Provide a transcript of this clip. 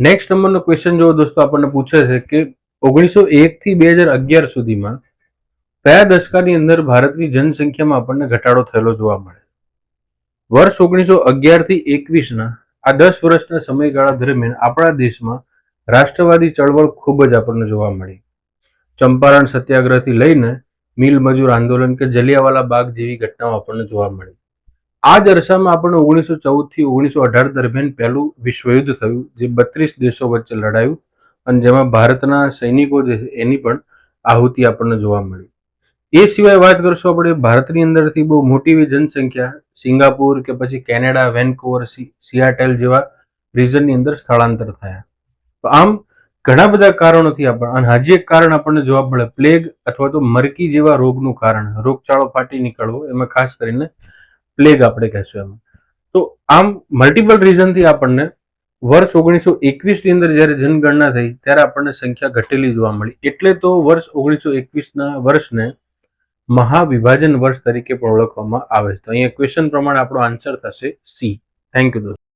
Next નંબરનો question જો દોસ્તો આપણને પૂછે છે કે 1901 થી 2011 સુધીમાં કયા દશકાની અંદર ભારતની જનસંખ્યામાં આપણને ઘટાડો થયેલો જોવા મળે? વર્ષ 1911 થી 21ના આ 10 વર્ષના સમયગાળા દરમિયાન આપણા દેશમાં રાષ્ટ્રવાદી ચળવળ ખૂબ જ આપણને જોવા મળી. ચંપારણ સત્યાગ્રહથી લઈને મિલ મજૂર આંદોલન કે જલિયાવાલા બાગ જેવી ઘટનાઓ આપણને જોવા મળી. આ જ અરસામાં આપણને 1914 થી 1918 દરમિયાન પહેલું વિશ્વયુદ્ધ થયું, જે 32 દેશો વચ્ચે લડાયું અને જેમાં ભારતના સૈનિકો જે છે એની પણ આહુતિ આપણને જોવા મળી. એ સિવાય વાત કરશું આપણે ભારતની અંદરથી બહુ મોટી એવી જનસંખ્યા સિંગાપુર કે પછી કેનેડા, વેનકુવર, સિયાટેલ જેવા રીજનની અંદર સ્થળાંતર થયા. તો આમ ઘણા બધા કારણોથી અને હજી એક કારણ આપણને જોવા મળે, પ્લેગ અથવા તો મરકી જેવા રોગનું કારણ, રોગચાળો ફાટી નીકળવો, એમાં ખાસ કરીને પ્લેગ આપણે કહેશું એમાં. તો આમ મલ્ટિપલ રીઝનથી આપણને વર્ષ 1921 ની અંદર જ્યારે જનગણના થઈ ત્યારે આપણને સંખ્યા ઘટેલી જોવા મળી. એટલે તો વર્ષ 1921ના વર્ષને મહાવિભાજન વર્ષ તરીકે પણ ઓળખવામાં આવે છે. તો અહીંયા ક્વેશ્ચન પ્રમાણે આપણો આન્સર થશે સી. થેન્ક યુ દોસ્તો.